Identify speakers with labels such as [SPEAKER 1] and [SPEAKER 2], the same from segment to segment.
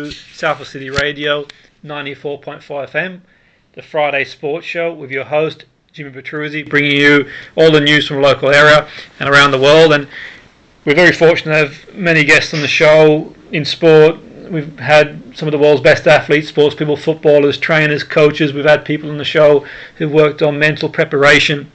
[SPEAKER 1] Salford City Radio 94.4FM, the Friday Sports Show with your host Jimmy Petruzzi, bringing you all the news from the local area and around the world. And we're very fortunate to have many guests on the show in sport. We've had some of the world's best athletes, sports people, footballers, trainers, coaches. We've had people on the show who've worked on mental preparation.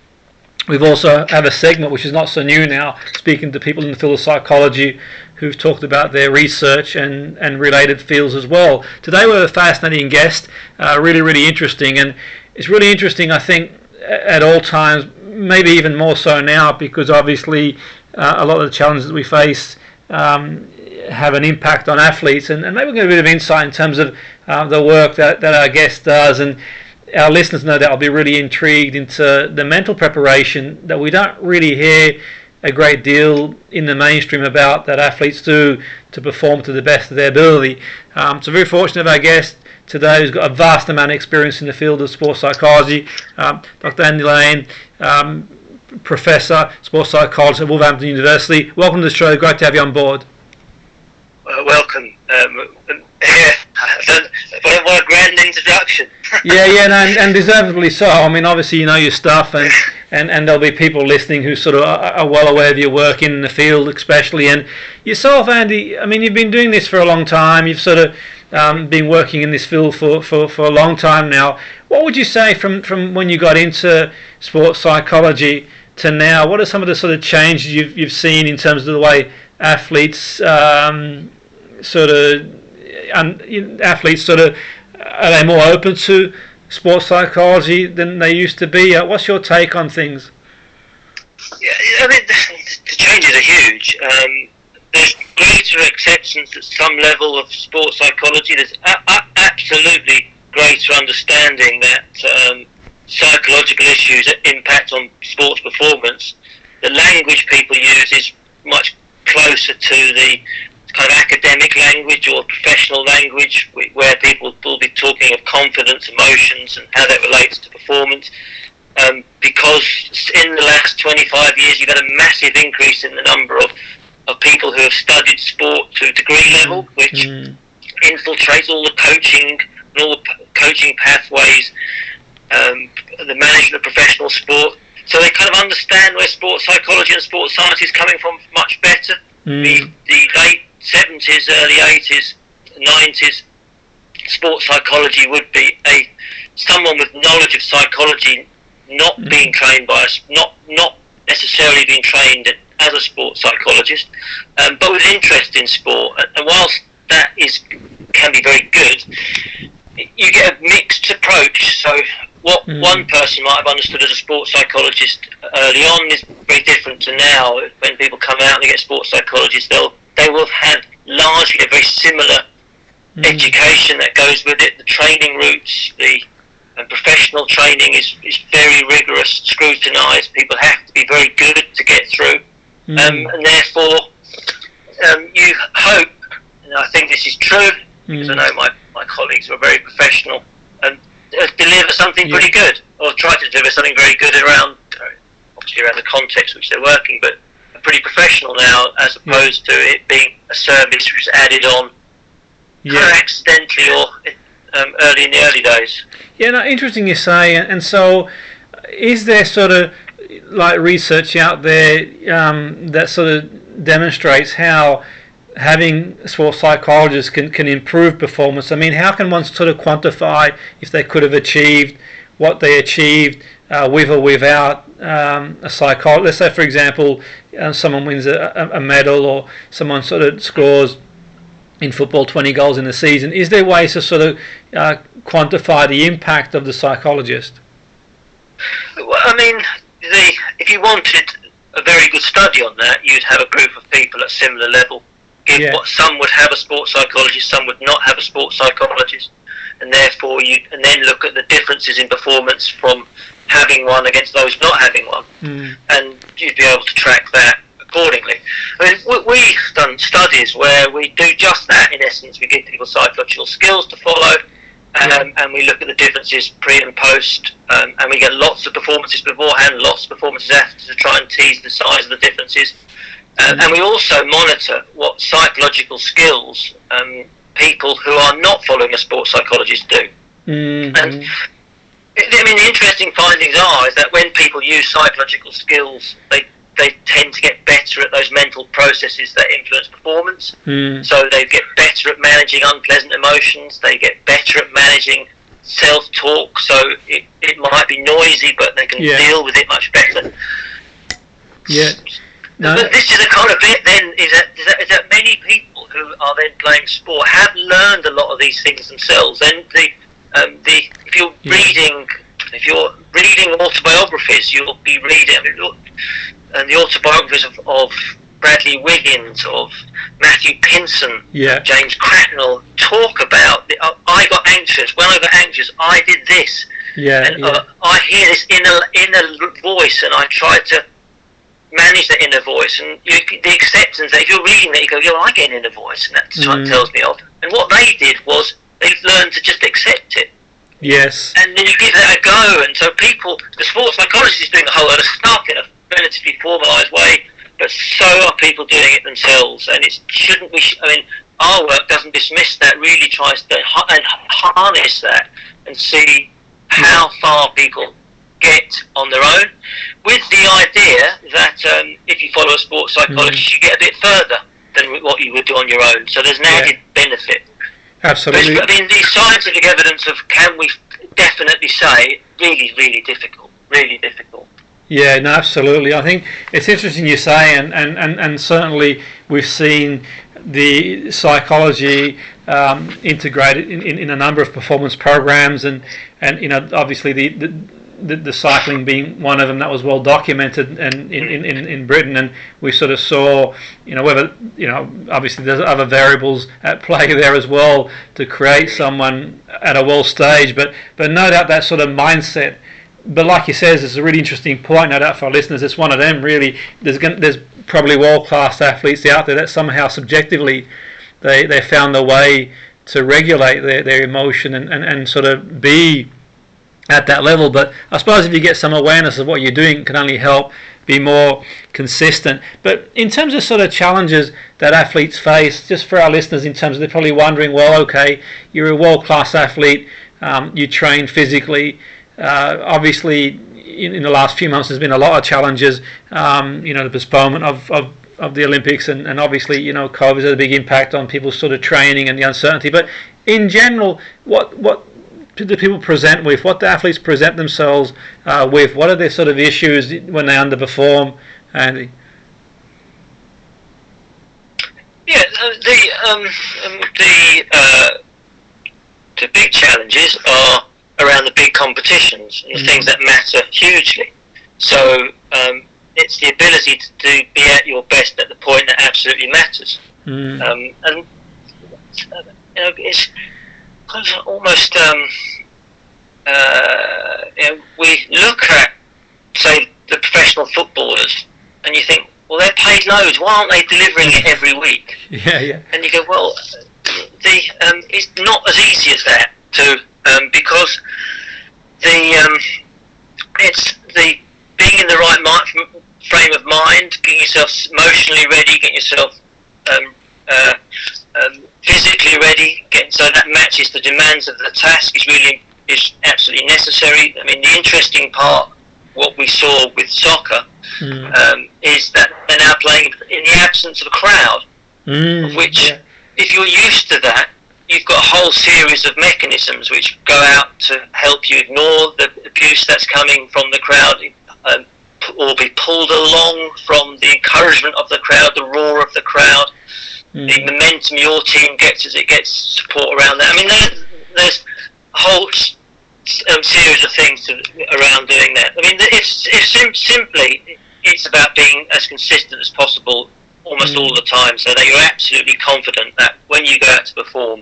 [SPEAKER 1] We've also have a segment which is not so new now, speaking to people in the field of psychology who've talked about their research and related fields as well. Today we have a fascinating guest, really interesting, and it's really interesting, I think, at all times, maybe even more so now, because obviously a lot of the challenges that we face have an impact on athletes, and maybe we'll get a bit of insight in terms of the work that our guest does, and our listeners no doubt will be really intrigued into the mental preparation that we don't really hear a great deal in the mainstream about, that athletes do to perform to the best of their ability. So very fortunate of our guest today, who's got a vast amount of experience in the field of sports psychology, Dr. Andy Lane, Professor, Sports Psychologist at Wolverhampton University. Welcome to the show, great to have you on board.
[SPEAKER 2] Welcome. What a grand introduction.
[SPEAKER 1] and deservedly so. I mean, obviously you know your stuff, and there'll be people listening who sort of are well aware of your work in the field, especially. And yourself, Andy, I mean, you've been doing this for a long time. You've sort of been working in this field for a long time now. What would you say from when you got into sports psychology to now? What are some of the sort of changes you've seen in terms of the way athletes are they more open to sports psychology than they used to be? What's your take on things?
[SPEAKER 2] Yeah, I mean, the changes are huge. There's greater acceptance at some level of sports psychology. There's absolutely greater understanding that psychological issues impact on sports performance. The language people use is much closer to the kind of academic language or professional language, where people will be talking of confidence, emotions, and how that relates to performance. Because in the last 25 years, you've had a massive increase in the number of people who have studied sport to a degree level, which infiltrates all the coaching and all the coaching pathways, the management of professional sport. So they kind of understand where sports psychology and sports science is coming from much better. The late 70s, early 80s, 90s, sports psychology would be someone with knowledge of psychology, not being trained by us, not necessarily being trained as a sports psychologist, but with interest in sport. And whilst that can be very good, you get a mixed approach. So what one person might have understood as a sports psychologist early on is very different to now. When people come out and they get sports psychologists, they will have had largely a very similar education that goes with it. The training routes, the professional training is very rigorous, scrutinised. People have to be very good to get through, and therefore you hope, and I think this is true, because I know my colleagues were very professional, and deliver something pretty good, or try to deliver something very good around the context which they're working, but pretty professional now, as opposed to it being a service which was added on accidentally or early in the early days. Yeah, no, interesting you say. And so, is there sort of like research out there that sort of demonstrates how having sports psychologists can improve performance? I mean, how can one sort of quantify if they could have achieved what they achieved with or without a psychologist? Let's say, for example, someone wins a medal, or someone sort of scores in football 20 goals in a season. Is there ways to sort of quantify the impact of the psychologist? Well, I mean, if you wanted a very good study on that, you'd have a group of people at similar level. Some would have a sports psychologist, some would not have a sports psychologist, and therefore and then look at the differences in performance from having one against those not having one, and you'd be able to track that accordingly. I mean, we've done studies where we do just that. In essence, we give people psychological skills to follow, and we look at the differences pre and post, and we get lots of performances beforehand, lots of performances after, to try and tease the size of the differences. And we also monitor what psychological skills people who are not following a sports psychologist do.
[SPEAKER 1] Mm-hmm.
[SPEAKER 2] And I mean, the interesting findings is that when people use psychological skills, they tend to get better at those mental processes that influence performance. So they get better at managing unpleasant emotions. They get better at managing self-talk. So it might be noisy, but they can deal with it much better.
[SPEAKER 1] Yeah. No.
[SPEAKER 2] But this is a kind of bit then is that many people who are then playing sport have learned a lot of these things themselves. And if you're reading autobiographies, you'll be reading and the autobiographies of Bradley Wiggins, of Matthew Pinson, James Cracknell talk about I got anxious. When I got anxious, I did this. I hear this inner voice, and I try to manage the inner voice. And the acceptance that if you're reading that, you go, I get an inner voice, and that tells me off. And what they did was they learned to just accept it.
[SPEAKER 1] Yes.
[SPEAKER 2] And then you give that a go. And so the sports psychologist is doing a whole lot of stuff in a relatively formalised way, but so are people doing it themselves. And our work doesn't dismiss that, really tries to harness that and see how far people get on their own, with the idea that if you follow a sports psychologist, you get a bit further than what you would do on your own. So there's an added benefit.
[SPEAKER 1] Absolutely.
[SPEAKER 2] But, the scientific evidence of can we definitely say really, really difficult.
[SPEAKER 1] Yeah, no, absolutely. I think it's interesting you say, and certainly we've seen the psychology integrated in a number of performance programs, and obviously the cycling being one of them that was well documented and in Britain, and we sort of saw whether obviously there's other variables at play there as well to create someone at a world stage, but no doubt that sort of mindset. But like you says, it's a really interesting point, no doubt, for our listeners. It's one of them, really. There's probably world-class athletes out there that somehow subjectively they found a way to regulate their emotion and sort of be at that level. But I suppose if you get some awareness of what you're doing, it can only help be more consistent. But in terms of sort of challenges that athletes face, just for our listeners, in terms of they're probably wondering, well, okay, you're a world-class athlete, you train physically. Obviously, in the last few months, there's been a lot of challenges. The postponement of the Olympics, and obviously, COVID has a big impact on people's sort of training and the uncertainty. But in general, what do people present with? What do athletes present themselves with? What are their sort of issues when they underperform? Andy?
[SPEAKER 2] Yeah, the big challenges are around the big competitions and the things that matter hugely. So it's the ability to be at your best at the point that absolutely matters. And it's almost we look at, say, the professional footballers, and you think, well, they're paid loads. Why aren't they delivering it every week?
[SPEAKER 1] Yeah.
[SPEAKER 2] And you go, well, it's not as easy as that because it's the being in the right frame of mind, getting yourself emotionally ready, getting yourself physically ready, so that matches the demands of the task is absolutely necessary. I mean, the interesting part, what we saw with soccer, is that they're now playing in the absence of a crowd, if you're used to that, you've got a whole series of mechanisms which go out to help you ignore the abuse that's coming from the crowd, or be pulled along from the encouragement of the crowd, the roar of the crowd, the momentum your team gets as it gets support around that. I mean, there's a whole series of things around doing that. I mean, simply it's about being as consistent as possible almost all the time, so that you're absolutely confident that when you go out to perform,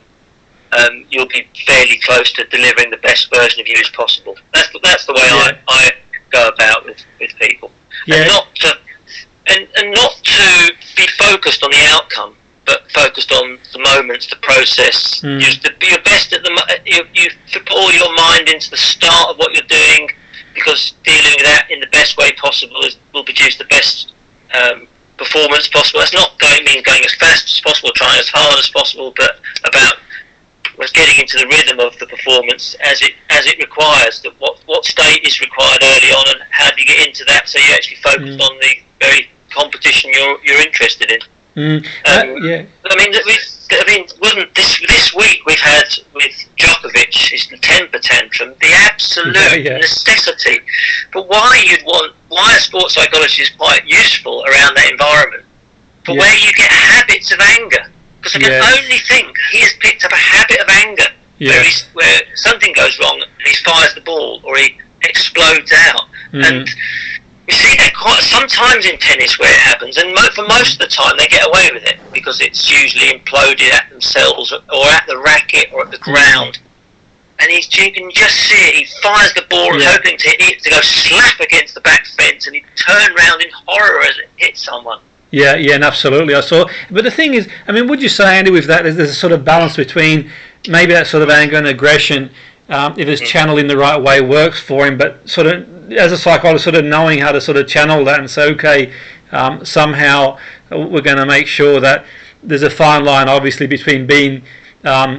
[SPEAKER 2] you'll be fairly close to delivering the best version of you as possible. That's the way I go about with people, and not to be focused on the outcome, but focused on the moments, the process. Just to be your best at you put all your mind into the start of what you're doing, because dealing with that in the best way possible will produce the best performance possible. That's not going as fast as possible, trying as hard as possible, but about getting into the rhythm of the performance as it requires. That what state is required early on, and how do you get into that so you actually focus on the very competition you're interested in.
[SPEAKER 1] Yeah.
[SPEAKER 2] Wasn't this week we've had with Djokovic his temper tantrum, the absolute necessity. But why a sports psychologist is quite useful around that environment, but where you get habits of anger. Because I can only think he has picked up a habit of anger where something goes wrong and he fires the ball or he explodes out. And you see that quite sometimes in tennis where it happens, and for most of the time they get away with it because it's usually imploded at themselves or at the racket or at the ground. And you can just see it. He fires the ball hoping to go slap against the back fence, and he turn round in horror as it hits someone.
[SPEAKER 1] Yeah, and absolutely. I saw. But the thing is, I mean, would you say, Andy, with that, there's a sort of balance between maybe that sort of anger and aggression, if it's channeled in the right way, works for him, but sort of, as a psychologist, sort of knowing how to sort of channel that and say, okay, somehow we're going to make sure that there's a fine line, obviously, between being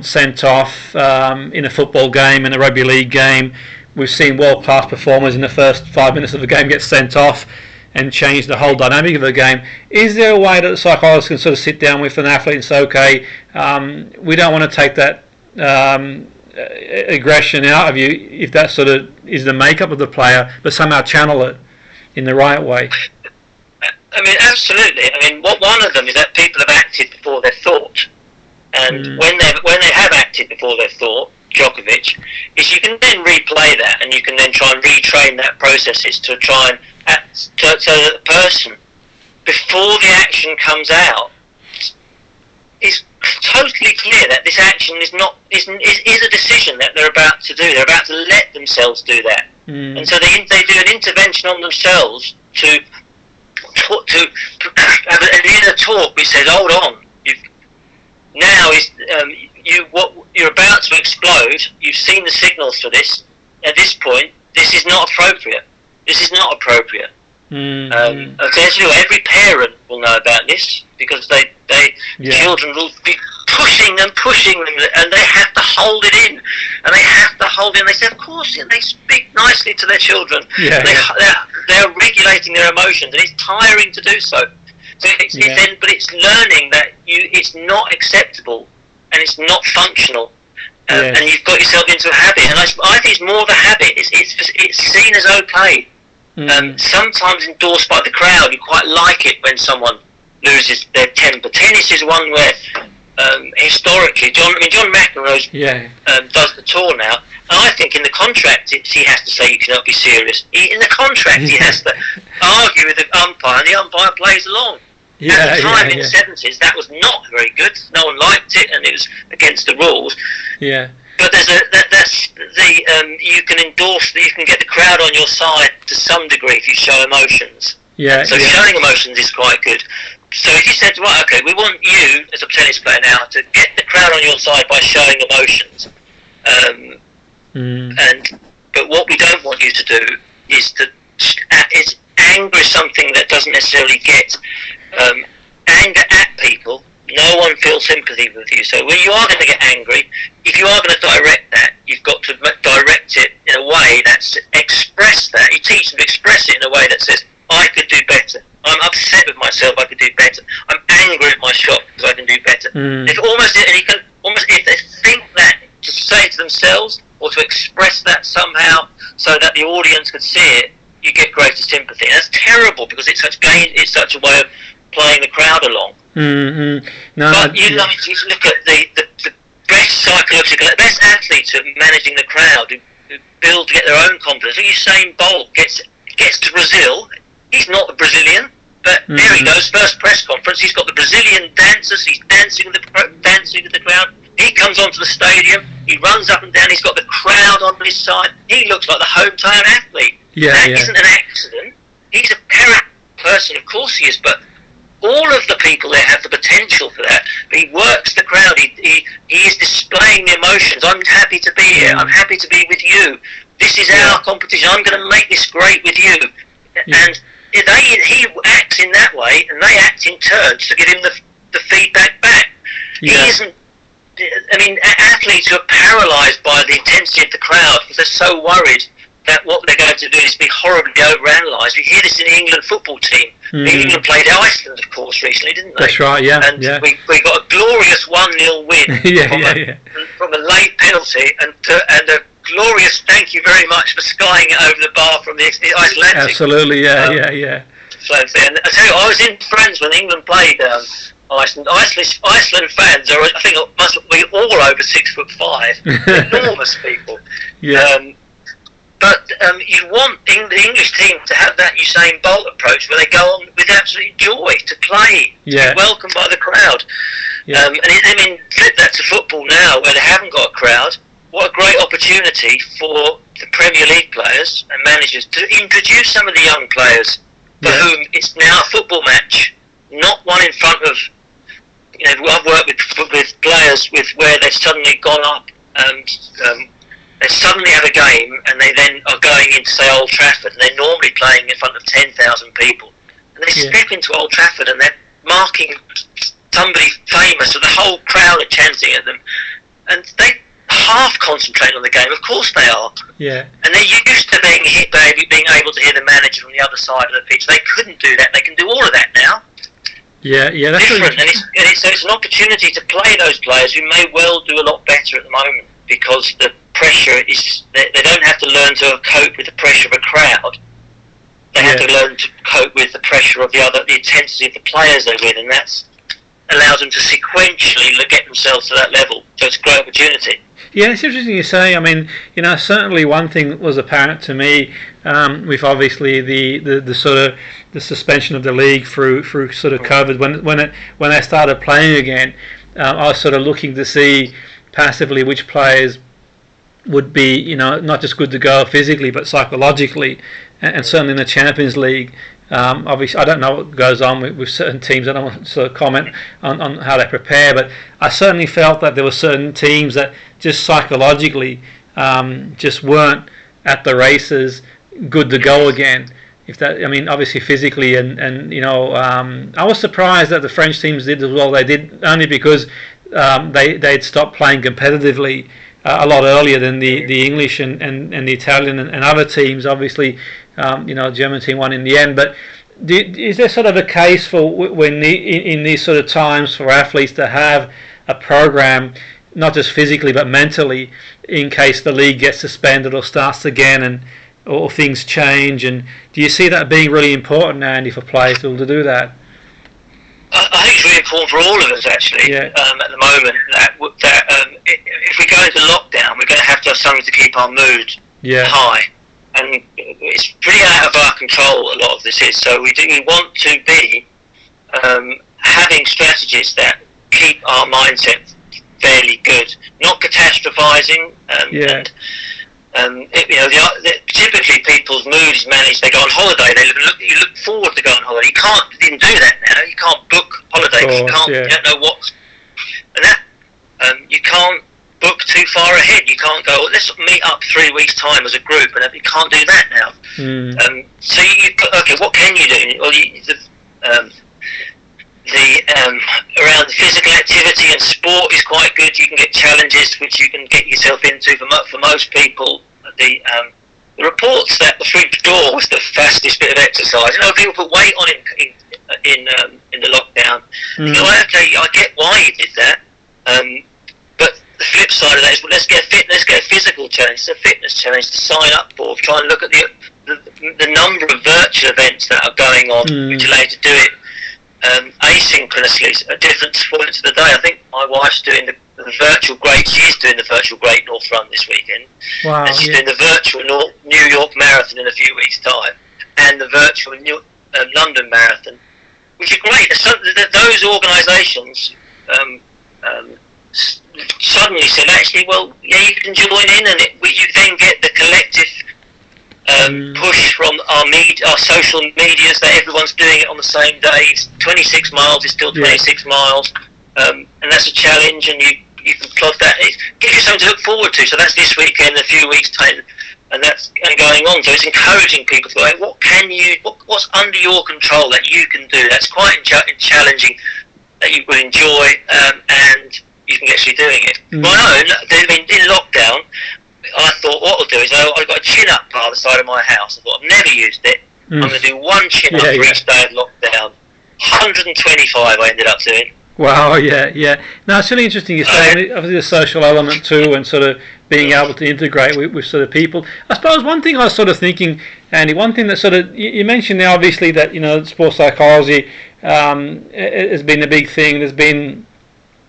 [SPEAKER 1] sent off in a football game and a rugby league game. We've seen world-class performers in the first 5 minutes of the game get sent off and change the whole dynamic of the game. Is there a way that the psychologist can sort of sit down with an athlete and say, okay, we don't want to take that aggression out of you if that sort of is the makeup of the player, but somehow channel it in the right way?
[SPEAKER 2] I mean, absolutely. I mean, one of them is that people have acted before their thought. And when they have acted before their thought, Djokovic, is you can then replay that and you can then try and retrain that processes to try and so that the person, before the action comes out, is totally clear that this action is a decision that they're about to do. They're about to let themselves do that, and so they do an intervention on themselves to have a talk which says, "Hold on, you're about to explode. You've seen the signals for this. At this point, this is not appropriate. This is not appropriate." Every parent will know about this because children will be pushing them, and they have to hold it in, They say, of course, and they speak nicely to their children. They're regulating their emotions, and it's tiring to do so. But it's learning that it's not acceptable and it's not functional. And you've got yourself into a habit, and I think it's more the habit. It's seen as okay. Sometimes endorsed by the crowd. You quite like it when someone loses their temper. Tennis is one where historically, John McEnroe does the tour now, and I think in the contract he has to say you cannot be serious. In the contract he has to argue with the umpire, and the umpire plays along. At the time in the 70s, that was not very good. No one liked it, and it was against the rules. But you can endorse that. You can get the crowd on your side to some degree if you show emotions. Showing emotions is quite good. So if you said, right, okay, we want you as a tennis player now to get the crowd on your side by showing emotions, but what we don't want you to do is anger is something that doesn't necessarily get anger at people. No one feels sympathy with you. So when you are going to get angry, if you are going to direct that, you've got to direct it in a way that's express that. You teach them to express it in a way that says, I could do better. I'm upset with myself, I could do better. I'm angry at my shot because I can do better. If they think that, to say it to themselves or to express that somehow so that the audience could see it, you get greater sympathy. And that's terrible because it's such a way of playing the crowd along. But you look at the best psychological, the best athletes at managing the crowd who build to get their own confidence. Usain Bolt gets to Brazil. He's not a Brazilian, but there he goes. First press conference. He's got the Brazilian dancers. He's dancing with the crowd. He comes onto the stadium. He runs up and down. He's got the crowd on his side. He looks like the hometown athlete. That isn't an accident. He's a person, of course he is, but all of the people there have the potential for that. But he works the crowd. He is displaying the emotions. I'm happy to be here. I'm happy to be with you. This is our competition. I'm going to make this great with you. And he acts in that way, and they act in turn to give him the feedback back. He isn't I mean, athletes who are paralysed by the intensity of the crowd because they're so worried that what they're going to do is be horribly overanalyzed. We hear this in the England football team. England played Iceland, of course, recently, didn't they?
[SPEAKER 1] That's right, yeah.
[SPEAKER 2] And we got a glorious 1-0 win from a late penalty and a glorious thank you very much for skying it over the bar from the Icelandic.
[SPEAKER 1] Absolutely, yeah.
[SPEAKER 2] And I tell you, I was in France when England played Iceland. Iceland fans are, I think, must be all over 6'5", enormous people.
[SPEAKER 1] Yeah.
[SPEAKER 2] But you want the English team to have that Usain Bolt approach where they go on with absolute joy to play, to be welcomed by the crowd.
[SPEAKER 1] Yeah.
[SPEAKER 2] Flip that to football now where they haven't got a crowd. What a great opportunity for the Premier League players and managers to introduce some of the young players for whom it's now a football match, not one in front of. I've worked with players where they've suddenly gone up and they suddenly have a game and they then are going into, say, Old Trafford, and they're normally playing in front of 10,000 people, and they step into Old Trafford and they're marking somebody famous, so the whole crowd are chanting at them, and they half concentrate on the game. Of course they are. Yeah. And they're used to being able to hear the manager on the other side of the pitch. They couldn't do that. They can do all of that now.
[SPEAKER 1] Yeah, that's
[SPEAKER 2] different, and it's an opportunity to play those players who may well do a lot better at the moment because the pressure is. They don't have to learn to cope with the pressure of a crowd. They have to learn to cope with the pressure of the intensity of the players they're with, and that allows them to sequentially get themselves to that level. So it's a great opportunity.
[SPEAKER 1] Yeah, it's interesting you say. I mean, certainly one thing was apparent to me with obviously the sort of the suspension of the league through sort of COVID when they started playing again. I was sort of looking to see passively which players would be not just good to go physically but psychologically, and certainly in the Champions League. Obviously, I don't know what goes on with certain teams. I don't want to sort of comment on how they prepare, but I certainly felt that there were certain teams that just psychologically just weren't at the races, good to go again. Obviously physically, and I was surprised that the French teams did as well. They did only because they'd stopped playing competitively a lot earlier than the English and the Italian and other teams. Obviously, German team won in the end. But is there sort of a case for in these sort of times for athletes to have a program, not just physically but mentally, in case the league gets suspended or starts again or things change? And do you see that being really important now, Andy, for players to be able to do that?
[SPEAKER 2] I think it's really important for all of us, actually, at the moment, that if we go into lockdown, we're going to have something to keep our mood high. And it's pretty out of our control, a lot of this is. So we want to be having strategies that keep our mindset fairly good, not catastrophizing. Typically people's mood is managed. They go on holiday. You look forward to going on holiday. You can't even do that now. You can't book holidays. You don't know what, and that you can't book too far ahead. You can't go, let's meet up 3 weeks time as a group, and you can't do that now. So what can you do? Well, around physical activity and sport is quite good. You can get challenges which you can get yourself into. For most people, the reports that the front door was the fastest bit of exercise. People put weight on in the lockdown. I get why you did that. But the flip side of that is, let's get a physical challenge. It's a fitness challenge to sign up for. Try and look at the number of virtual events that are going on, which allow you to do it asynchronously at different points of the day. I think my wife's doing the virtual Great. She's doing the virtual Great North Run this weekend. Wow! And she's doing the virtual New York Marathon in a few weeks' time, and the virtual London Marathon, which are great. Those organisations suddenly said, actually, you can join in, and you then get the collective push from our social medias that everyone's doing it on the same day. It's 26 miles, it's still 26 miles, and that's a challenge, and you can plod that. It gives you something to look forward to. So that's this weekend, a few weeks' time, and that's going on. So it's encouraging people to go, what's under your control that you can do? That's quite challenging, that you will enjoy, and you can actually doing it. My own, in lockdown, I thought what I'll do is I've got a chin-up bar on the side of my house. I thought I've never used it. I'm going to do one chin-up for each day of lockdown. 125 I ended up doing.
[SPEAKER 1] Wow, yeah. Now, it's really interesting you say, obviously the social element too, and sort of being able to integrate with sort of people. I suppose one thing I was sort of thinking, Andy, one thing that sort of, you mentioned now obviously that, sports psychology has been a big thing. There's been,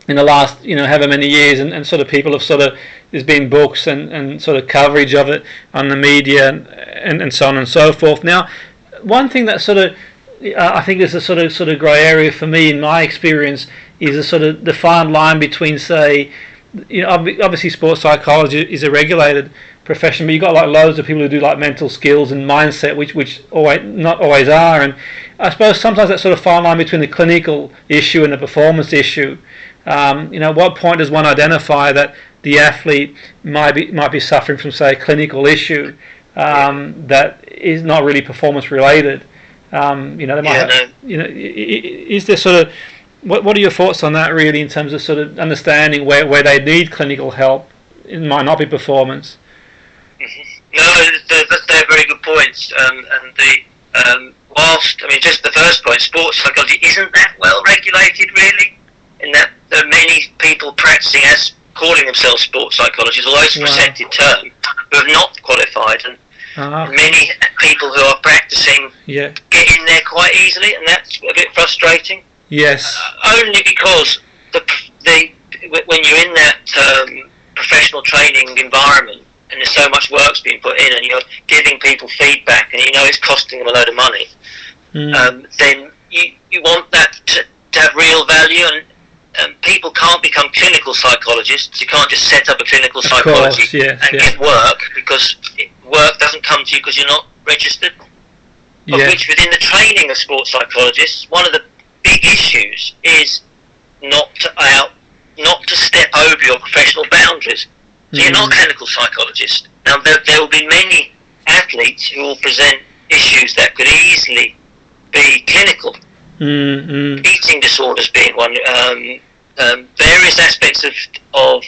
[SPEAKER 1] in the last, however many years, and sort of people have sort of, there's been books and sort of coverage of it on the media and so on and so forth. Now, one thing that sort of, I think is a sort of grey area for me in my experience is a sort of defined line between, say, obviously sports psychology is a regulated profession, but you've got like loads of people who do like mental skills and mindset, which not always are, and I suppose sometimes that sort of fine line between the clinical issue and the performance issue. At what point does one identify that the athlete might be suffering from, say, a clinical issue that is not really performance related? They might have, is there sort of, what are your thoughts on that really in terms of sort of understanding where they need clinical help? It might not be performance.
[SPEAKER 2] Mm-hmm. No, they're very good points. Just the first point, sports psychology isn't that well regulated really, in that there are many people practicing as calling themselves sports psychologists, although it's a protected term, who have not qualified, and many people who are practicing get in there quite easily, and that's a bit frustrating.
[SPEAKER 1] Yes.
[SPEAKER 2] Only because when you're in that professional training environment, and there's so much work's being put in, and you're giving people feedback, and it's costing them a load of money, then you want that to have real value, and people can't become clinical psychologists. You can't just set up a clinical psychology get work, because work doesn't come to you because you're not registered. Of which, within the training of sports psychologists, one of the big issues is not to step over your professional boundaries. So you're not a clinical psychologist. Now there will be many athletes who will present issues that could easily be clinical. Eating disorders being one. Various aspects of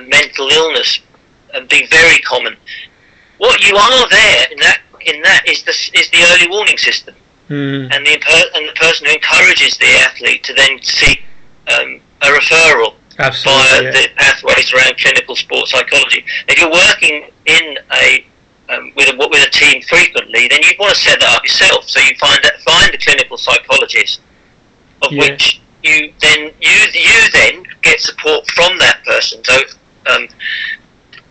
[SPEAKER 2] mental illness being very common. What you are there in that is the early warning system, and the person who encourages the athlete to then seek a referral via the pathways around clinical sports psychology. If you're working in with a team frequently, then you want to set that up yourself. So you find a clinical psychologist, of which you then get support from that person. So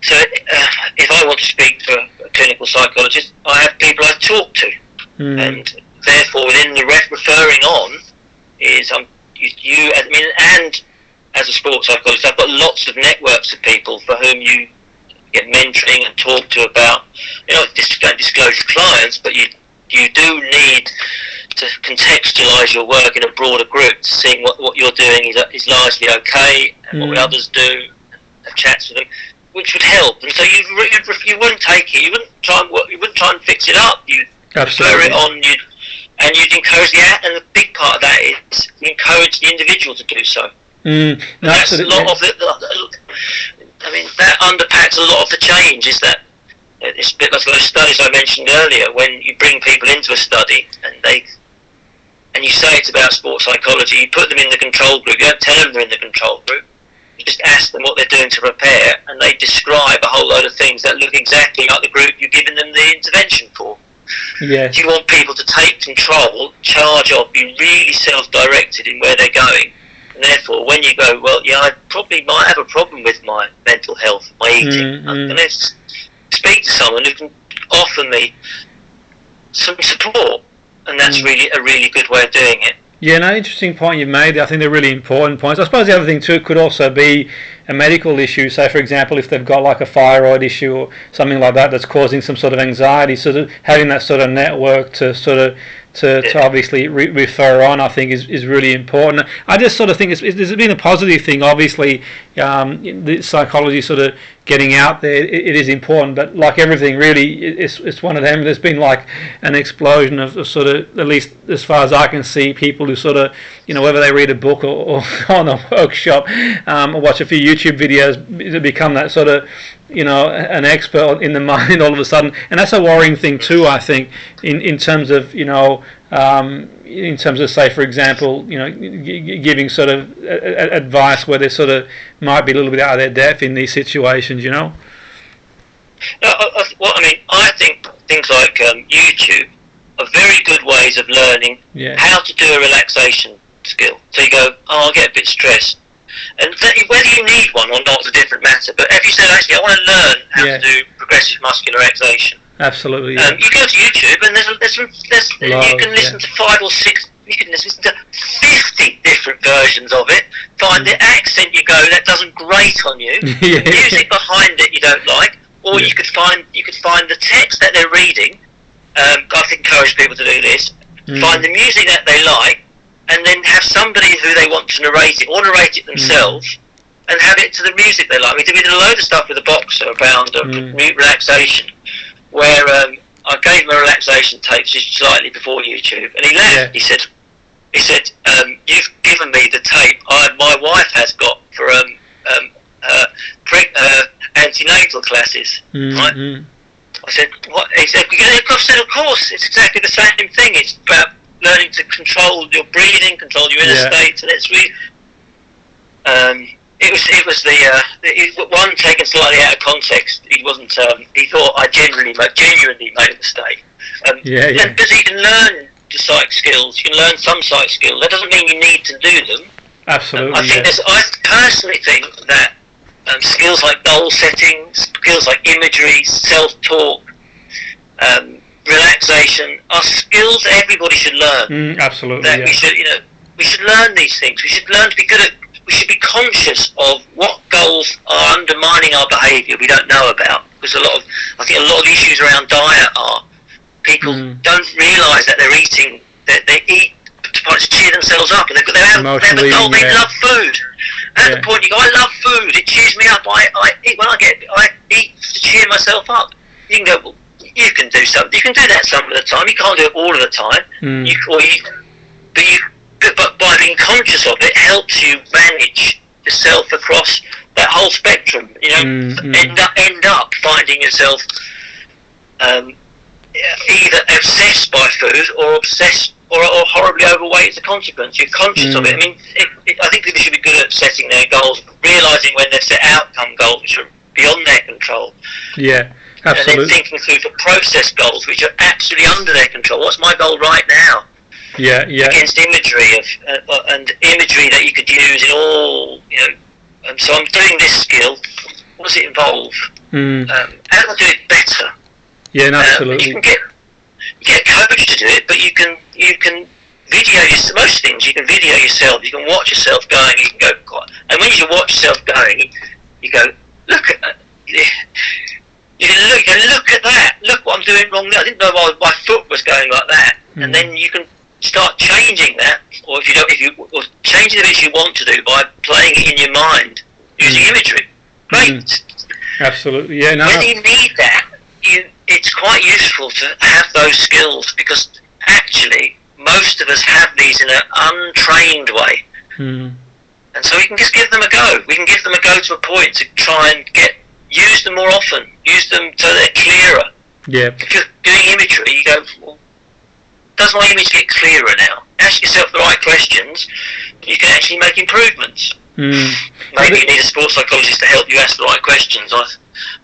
[SPEAKER 2] if I want to speak to a clinical psychologist, I have people I talk to, and therefore within the referring on is and as a sports psychologist, I've got lots of networks of people for whom you get mentoring and talk to about, don't disclose your clients, but you do need to contextualise your work in a broader group, seeing what you're doing is largely okay, and what others do, have chats with them, which would help. And so you wouldn't take it, you wouldn't try and fix it up, you'd refer it on, and you'd encourage and the big part of that is you encourage the individual to do so. That's a lot of it. That underpacks a lot of the change. Is that it's a bit like those studies I mentioned earlier, when you bring people into a study and you say it's about sports psychology, you put them in the control group. You don't tell them they're in the control group. You just ask them what they're doing to prepare, and they describe a whole load of things that look exactly like the group you've given them the intervention for.
[SPEAKER 1] Yes.
[SPEAKER 2] You want people to take control, charge of, be really self-directed in where they're going. And therefore, when you go, I probably might have a problem with my mental health, my eating, I'm going to speak to someone who can offer me some support, and that's really a really good way of doing it.
[SPEAKER 1] Yeah, interesting point you've made. I think they're really important points. I suppose the other thing too could also be a medical issue, say for example if they've got like a thyroid issue or something like that that's causing some sort of anxiety, sort of having that sort of network to sort of to obviously refer on, I think is really important. I just sort of think there's been a positive thing. Obviously, the psychology sort of getting out there, it is important. But like everything, really, it's one of them. There's been like an explosion of sort of, at least as far as I can see, people who sort of, whether they read a book or go on a workshop or watch a few YouTube videos, become that sort of, an expert in the mind all of a sudden, and that's a worrying thing too. I think in terms of in terms of, say for example, giving sort of advice where they sort of might be a little bit out of their depth in these situations.
[SPEAKER 2] Well, I think things like YouTube are very good ways of learning how to do a relaxation skill. So you go, I'll get a bit stressed. And whether you need one or not is a different matter. But if you said, actually, I want to learn how to do progressive muscular relaxation,
[SPEAKER 1] absolutely.
[SPEAKER 2] You go to YouTube and you can listen to 5 or 6. You can listen to 50 different versions of it. Find the accent you go that doesn't grate on you. Music behind it you don't like, or you could find the text that they're reading. I've encouraged people to do this. Find the music that they like. And then have somebody who they want to narrate it, or narrate it themselves, and have it to the music they like. We did a load of stuff with a boxer around relaxation, where I gave him a relaxation tape just slightly before YouTube, and he laughed. He said, "You've given me the tape my wife has got for antenatal classes." Right? I said, "What?" He said, "I said, of course, it's exactly the same thing. It's about learning to control your breathing, control your inner states, and it's really, it was the one taken slightly out of context. He wasn't. He thought I genuinely made a mistake. But you can learn the psych skills. You can learn some psych skills. That doesn't mean you need to do them.
[SPEAKER 1] Absolutely.
[SPEAKER 2] I personally think that skills like goal setting, skills like imagery, self-talk, relaxation are skills everybody should learn.
[SPEAKER 1] Absolutely.
[SPEAKER 2] That we should learn these things. We should learn to be good at. We should be conscious of what goals are undermining our behaviour we don't know about. Because I think a lot of issues around diet are people don't realise that they're eating. That they eat to cheer themselves up, and they have a goal. They love food. At the point you go, I love food. It cheers me up. I eat to cheer myself up. You can go. Well, you can do something. You can do that some of the time. You can't do it all of the time. But by being conscious of it helps you manage yourself across that whole spectrum. End up finding yourself either obsessed by food or obsessed or horribly overweight as a consequence. You're conscious of it. I mean, I think people should be good at setting their goals, realising when they've set outcome goals which are beyond their control.
[SPEAKER 1] Yeah. Absolutely.
[SPEAKER 2] And then thinking through the process goals, which are actually under their control. What's my goal right now? Against imagery and imagery that you could use in all, And so I'm doing this skill. What does it involve? How do I do it better?
[SPEAKER 1] Yeah, absolutely.
[SPEAKER 2] You can get a coach to do it, but you can video most things. You can video yourself. You can watch yourself going. You can go, and when you watch yourself going, you go, look at that. You can look at that. Look what I'm doing wrong there. I didn't know my foot was going like that. And then you can start changing that, or or changing the bits you want to do by playing it in your mind using imagery. Great.
[SPEAKER 1] Absolutely. Yeah. No.
[SPEAKER 2] Whether you need that, it's quite useful to have those skills, because actually most of us have these in an untrained way. And so we can just give them a go. We can give them a go to a point to try and use them more often. Use them so they're clearer. Yeah. If you're doing imagery, you go, well, does my image get clearer now? Ask yourself the right questions. You can actually make improvements. Maybe you need a sports psychologist to help you ask the right questions.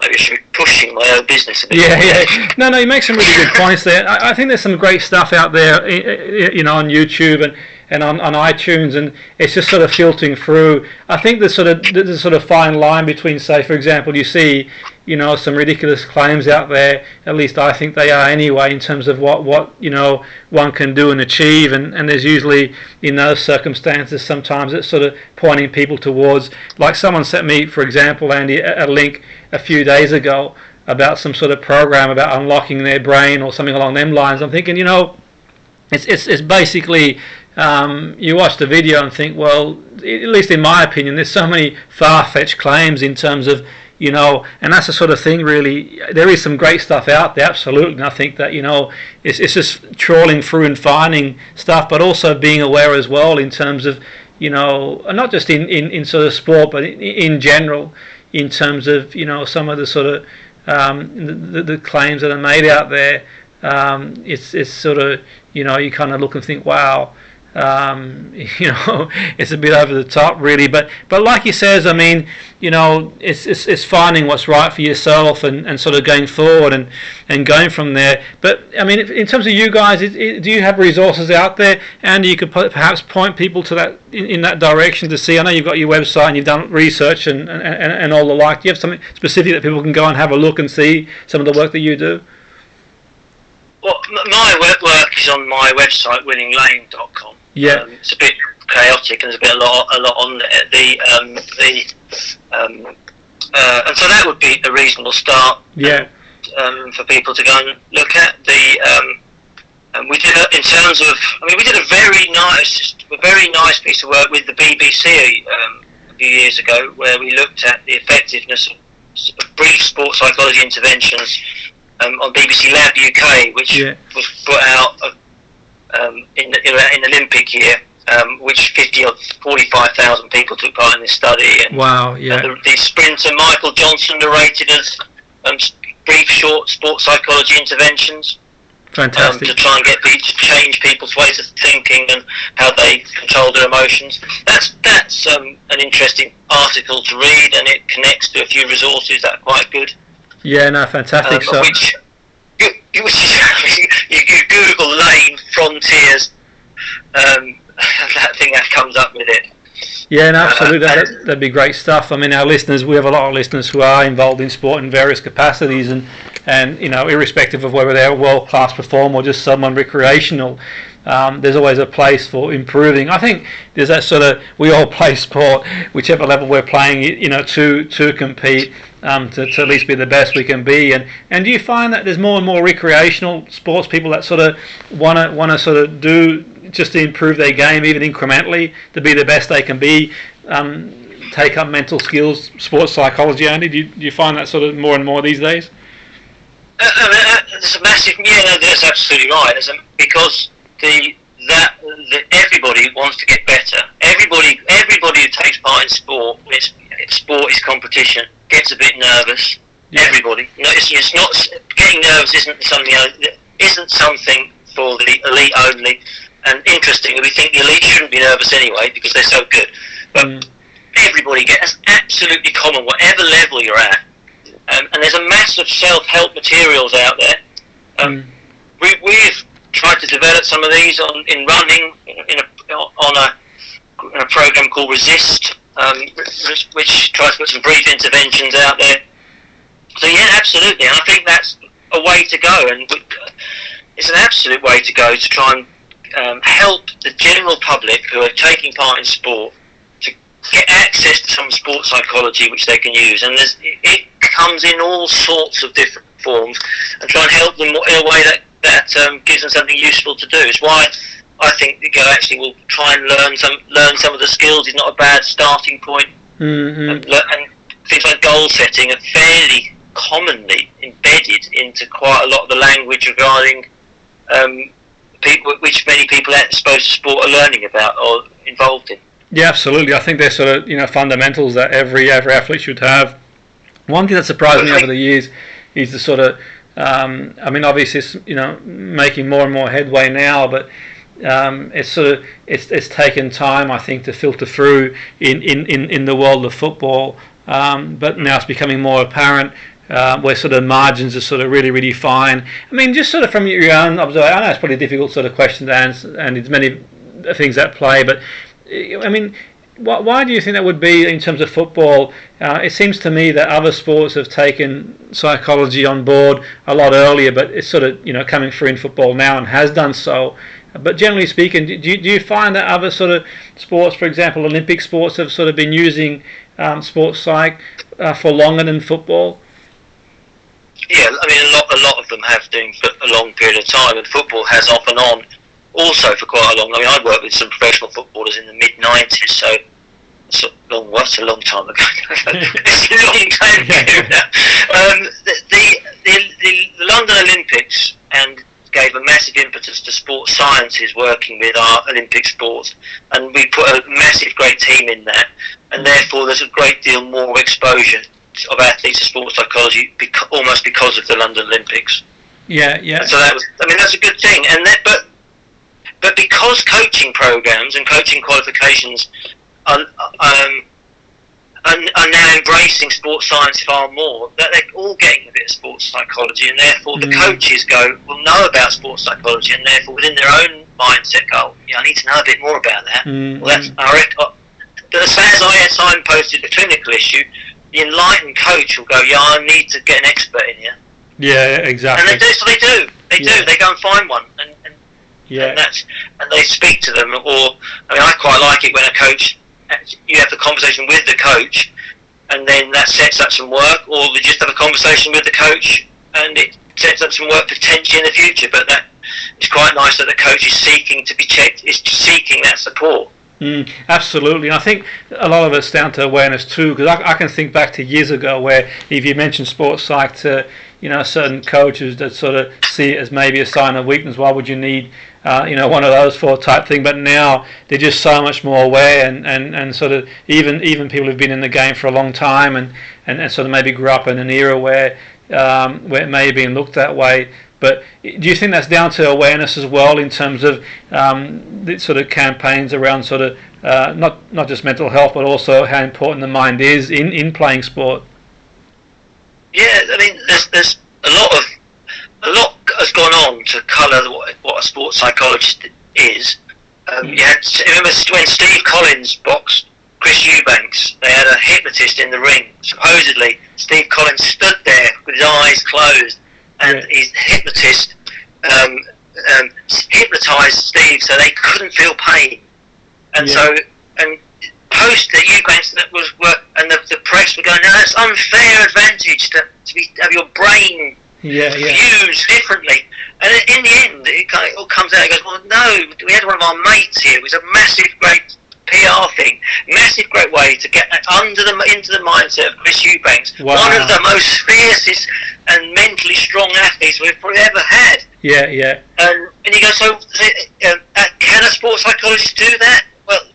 [SPEAKER 2] Maybe I should be pushing my own business a bit more.
[SPEAKER 1] Yeah. No, you make some really good points there. I think there's some great stuff out there, on YouTube, and on iTunes, and it's just sort of filtering through. I think there's sort of fine line between, say, for example, you see, some ridiculous claims out there. At least I think they are anyway, in terms of what one can do and achieve, and there's usually, in those circumstances, sometimes it's sort of pointing people towards, like someone sent me, for example, Andy, a link a few days ago about some sort of program about unlocking their brain or something along them lines. I'm thinking, it's basically, you watch the video and think, well, at least in my opinion, there's so many far-fetched claims in terms of, and that's the sort of thing, really. There is some great stuff out there, absolutely, and I think that, it's just trawling through and finding stuff, but also being aware as well in terms of, not just in sort of sport, but in general, in terms of, some of the sort of the claims that are made out there. It's sort of, you kind of look and think, wow, it's a bit over the top, really. But like he says, I mean, it's finding what's right for yourself and sort of going forward and going from there. But I mean, in terms of you guys, do you have resources out there, and you could perhaps point people to that in that direction to see? I know you've got your website and you've done research and all the like. Do you have something specific that people can go and have a look and see some of the work that you do?
[SPEAKER 2] Well, my work is on my website, winninglane.com.
[SPEAKER 1] Yeah.
[SPEAKER 2] It's a bit chaotic and there's a lot on there. And so that would be a reasonable start.
[SPEAKER 1] Yeah.
[SPEAKER 2] For people to go and look at. We did a very nice piece of work with the BBC a few years ago, where we looked at the effectiveness of brief sports psychology interventions on BBC Lab UK, which was put out in the Olympic year, which 45,000 people took part in this study. And,
[SPEAKER 1] wow, yeah.
[SPEAKER 2] The sprinter Michael Johnson narrated as brief, short sports psychology interventions.
[SPEAKER 1] Fantastic.
[SPEAKER 2] To try and get people to change people's ways of thinking and how they control their emotions. That's an interesting article to read, and it connects to a few resources that are quite good.
[SPEAKER 1] Yeah, no, fantastic.
[SPEAKER 2] Which you Google Lane Frontiers, that thing that comes up with it.
[SPEAKER 1] Yeah, no, absolutely. That'd be great stuff. I mean, our listeners, we have a lot of listeners who are involved in sport in various capacities, and irrespective of whether they're a world-class performer or just someone recreational, there's always a place for improving. I think there's that sort of, we all play sport, whichever level we're playing, to compete, to at least be the best we can be. And do you find that there's more and more recreational sports people that sort of want to sort of do just to improve their game, even incrementally, to be the best they can be, take up mental skills, sports psychology? Andy, do you find that sort of more and more these days?
[SPEAKER 2] There's a massive, that's absolutely right. Because everybody wants to get better. Everybody who takes part in sport, sport is competition, gets a bit nervous. Yeah. Everybody, it's not, getting nervous isn't something for the elite only. And interestingly, we think the elite shouldn't be nervous anyway because they're so good. But everybody gets absolutely common, whatever level you're at. And there's a mass of self-help materials out there. We've tried to develop some of these in running on a program called Resist, which tries to put some brief interventions out there. So yeah, absolutely, and I think that's a way to go, and it's an absolute way to go to try and help the general public who are taking part in sport to get access to some sports psychology which they can use, and it comes in all sorts of different forms, and try and help them in a way that gives them something useful to do. It's why I think actually will try and learn some of the skills is not a bad starting point. And things like goal setting are fairly commonly embedded into quite a lot of the language regarding which many people exposed to sport are learning about or involved in.
[SPEAKER 1] Yeah, absolutely. I think they're sort of fundamentals that every athlete should have. One thing that surprised me over the years is the sort of obviously it's making more and more headway now, but it's taken time, I think, to filter through in the world of football. But now it's becoming more apparent where sort of margins are sort of really, really fine. I mean, just sort of from your own observation, I know it's probably a difficult sort of question to answer, and it's many things at play. But I mean, why do you think that would be in terms of football? It seems to me that other sports have taken psychology on board a lot earlier, but it's sort of coming through in football now and has done so. But generally speaking, do you find that other sort of sports, for example, Olympic sports, have sort of been using sports psych for longer than football?
[SPEAKER 2] Yeah, I mean, a lot of them have been for a long period of time, and football has off and on also for quite a long. I mean, I worked with some professional footballers in the mid-90s, so it's a long time ago. It's a long time ago now. The London Olympics gave a massive impetus to sports sciences, working with our Olympic sports, and we put a massive, great team in that, and therefore there's a great deal more exposure of athletes to sports psychology, almost because of the London Olympics.
[SPEAKER 1] Yeah, yeah.
[SPEAKER 2] So that's a good thing, and but because coaching programs and coaching qualifications are now embracing sports science far more, that they're all getting a bit of sports psychology, and therefore the coaches will know about sports psychology, and therefore within their own mindset go, I need to know a bit more about that. Well, but as I signposted the clinical issue, the enlightened coach will go, I need to get an expert in here.
[SPEAKER 1] Yeah, exactly.
[SPEAKER 2] And they do. They do. They go and find one, and they speak to them. Or, I mean, I quite like it when a coach, you have the conversation with the coach, and then that sets up some work, or they just have a conversation with the coach, and it sets up some work potentially in the future. But that it's quite nice that the coach is seeking to be checked, is seeking that support.
[SPEAKER 1] Absolutely, and I think a lot of it's down to awareness too, because I can think back to years ago where if you mention sports psych to certain coaches that sort of see it as maybe a sign of weakness, why would you need one of those for type thing? But now they're just so much more aware, and sort of even people who've been in the game for a long time and sort of maybe grew up in an era where it may have been looked that way. But do you think that's down to awareness as well, in terms of the sort of campaigns around sort of not just mental health, but also how important the mind is in playing sport?
[SPEAKER 2] Yeah, I mean, there's a lot has gone on to colour what a sports psychologist is. Remember when Steve Collins boxed Chris Eubanks, they had a hypnotist in the ring. Supposedly, Steve Collins stood there with his eyes closed, and his hypnotist hypnotised Steve so they couldn't feel pain. And so, and post the Eubanks and the press were going, no, that's unfair advantage to have your brain fused differently. And in the end, it all comes out. It goes, well, no, we had one of our mates here. It was a massive, great PR thing, massive, great way to get into the mindset of Chris Eubanks, one of the most fiercest and mentally strong athletes we've probably ever had.
[SPEAKER 1] Yeah.
[SPEAKER 2] And you go, so can a sports psychologist do that? Well,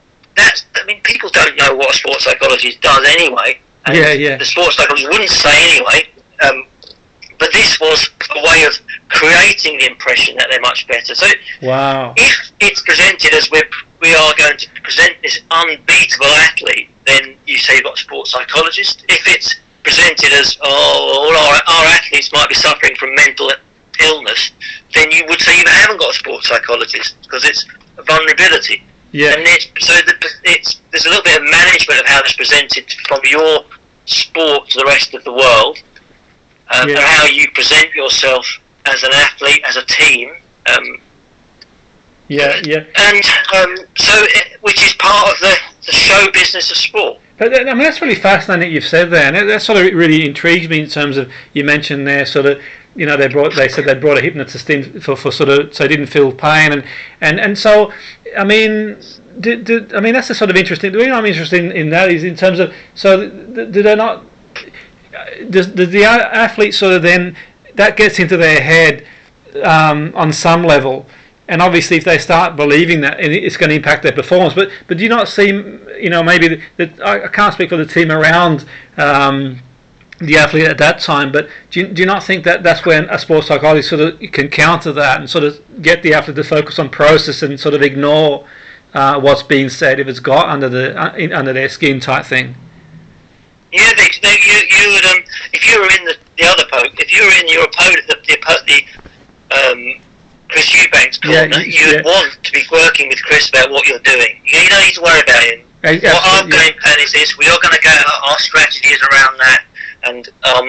[SPEAKER 2] people don't know what a sports psychologist does anyway. And the sports psychologist wouldn't say anyway. But this was a way of creating the impression that they're much better. So if it's presented as we are going to present this unbeatable athlete, then you say you've got a sports psychologist. If it's presented as, all our athletes might be suffering from mental illness, then you would say you haven't got a sports psychologist, because it's a vulnerability. Yeah. And there's a little bit of management of how it's presented from your sport to the rest of the world, and how you present yourself as an athlete, as a team. And which is part of the show business of sport.
[SPEAKER 1] But that's really fascinating that you've said that, and that sort of really intrigues me in terms of, you mentioned there sort of, they said they brought a hypnotist in for sort of so he didn't feel pain, and so I mean, that's a sort of interesting. The reason I'm interested in that is in terms of, so do they not? Does the athlete sort of then, that gets into their head on some level, and obviously if they start believing that, it's going to impact their performance. But do you not see, maybe that I can't speak for the team around the athlete at that time, but do you not think that that's when a sports psychologist sort of can counter that and sort of get the athlete to focus on process and sort of ignore what's being said if it's got under their skin type thing?
[SPEAKER 2] Yeah, you would. If you were in the other poke, if you were in your opponent, the Chris Eubanks' corner, you'd want to be working with Chris about what you're doing. You don't need to worry about him. What our game plan is this: we are going to go. Our strategy is around that, and the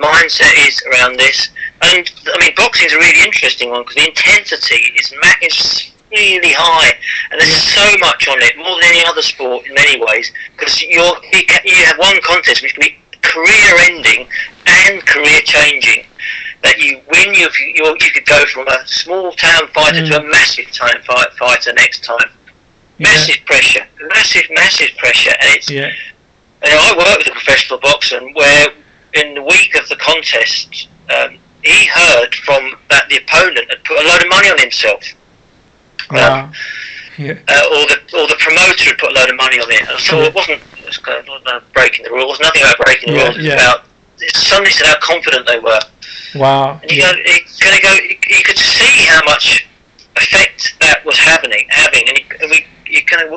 [SPEAKER 2] mindset is around this. And I mean, boxing is a really interesting one because the intensity is really high, and there's so much on it, more than any other sport in many ways. Because you have one contest which can be career-ending and career-changing. That you win, you could go from a small-town fighter to a massive-time fighter next time. Massive pressure, massive pressure, and it's. Yeah. And I worked with a professional boxer, and where in the week of the contest, he heard from that the opponent had put a load of money on himself.
[SPEAKER 3] Wow.
[SPEAKER 2] Or the promoter had put a load of money on it. And so it wasn't breaking the rules. Nothing about breaking the rules. It was about somebody said how confident they were.
[SPEAKER 3] Wow.
[SPEAKER 2] And you could see how much effect that was having,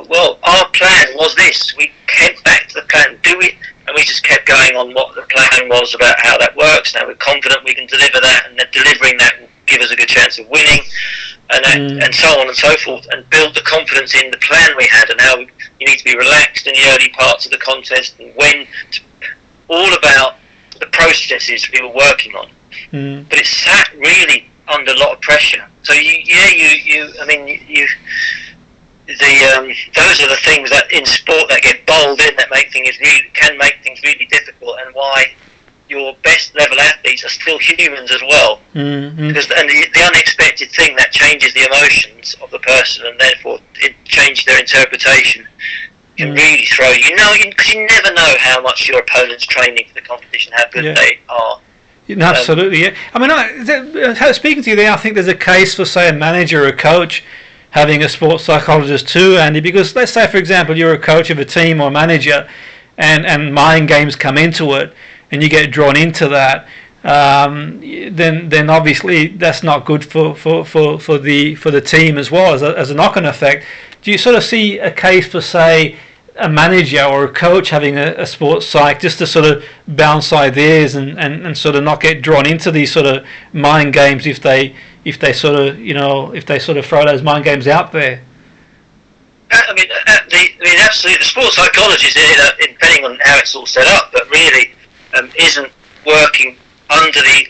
[SPEAKER 2] well, our plan was this. We kept back to the plan. And we just kept going on what the plan was about how that works. Now we're confident we can deliver that, and that delivering that will give us a good chance of winning, and so on and so forth, and build the confidence in the plan we had, and how you need to be relaxed in the early parts of the contest, and all about the processes we were working on. But it sat really under a lot of pressure. So those are the things that in sport that get bowled in that can make things really difficult, and why your best level athletes are still humans as well. Because the unexpected thing that changes the emotions of the person, and therefore it changes their interpretation, can really throw you. Because you never know how much your opponent's training for the competition, how good they are.
[SPEAKER 3] Absolutely, yeah. I mean, speaking to you there, I think there's a case for, say, a manager or a coach having a sports psychologist too, Andy, because let's say, for example, you're a coach of a team or manager, and mind games come into it, and you get drawn into that, then obviously that's not good for the team as well as a knock-on effect. Do you sort of see a case for, say, a manager or a coach having a sports psych just to sort of bounce ideas and sort of not get drawn into these sort of mind games if they sort of throw those mind games out there?
[SPEAKER 2] I mean, absolutely. The sports psychologist, depending on how it's all set up, but really isn't working under the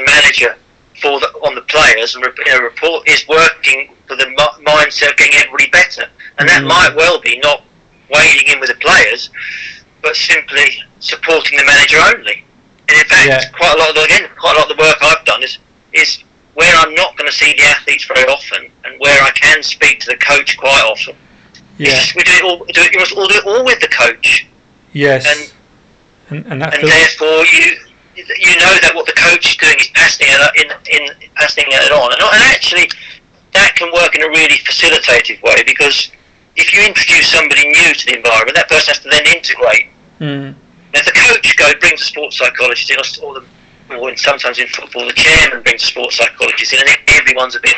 [SPEAKER 2] manager on the players, and in a report is working for the mindset of getting everybody better. And that might well be not wading in with the players, but simply supporting the manager only. And in fact, quite a lot of the work I've done is where I'm not going to see the athletes very often, and where I can speak to the coach quite often. Yeah. We do it all with the coach.
[SPEAKER 3] Yes. And
[SPEAKER 2] therefore you know that what the coach is doing is passing it on, and actually that can work in a really facilitative way, because if you introduce somebody new to the environment, that person has to then integrate. Now, if the coach brings a sports psychologist in, or sometimes in football, the chairman brings a sports psychologist in, and everyone's a bit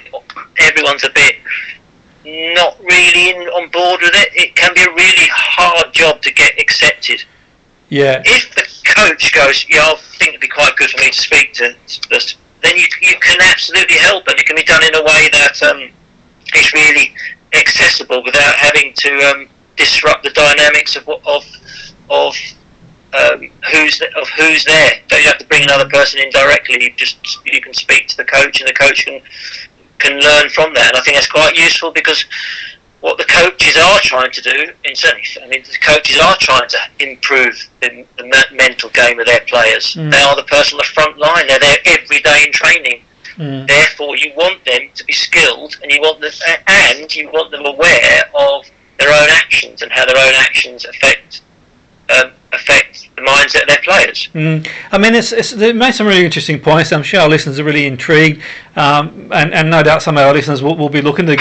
[SPEAKER 2] not really on board with it. It can be a really hard job to get accepted.
[SPEAKER 3] Yeah.
[SPEAKER 2] If the coach goes, I think it'd be quite good for me to speak to this, then you can absolutely help, and it can be done in a way that is really accessible without having to disrupt the dynamics of who's there. Don't have to bring another person in directly. You can speak to the coach, and the coach can learn from that. And I think that's quite useful, because what the coaches are trying to do, the coaches are trying to improve the mental game of their players. They are the person on the front line. They're there every day in training. Therefore, you want them to be skilled, and you want them aware of their own actions and how their own actions affect the mindset of their players.
[SPEAKER 3] I mean, they made some really interesting points. I'm sure our listeners are really intrigued, and no doubt some of our listeners will be looking to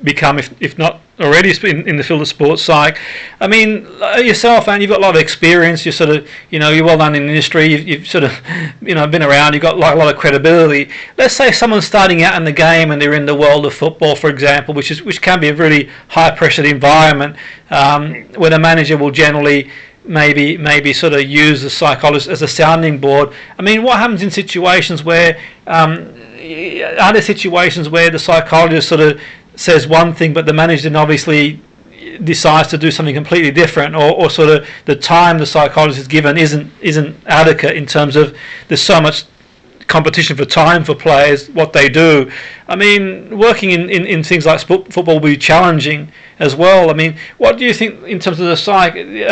[SPEAKER 3] become, if not already, in the field of sports psych. I mean, yourself, and you've got a lot of experience. You're sort of, you're well known in the industry. You've sort of, been around. You've got a lot of credibility. Let's say someone's starting out in the game and they're in the world of football, for example, which can be a really high pressured environment, where the manager will generally maybe sort of use the psychologist as a sounding board. I mean, what happens in situations where are there situations where the psychologist sort of says one thing, but the manager then obviously decides to do something completely different, or sort of the time the psychologist is given isn't adequate in terms of there's so much competition for time for players, what they do. I mean, working in things like football will be challenging as well. I mean, what do you think in terms of the psych? Do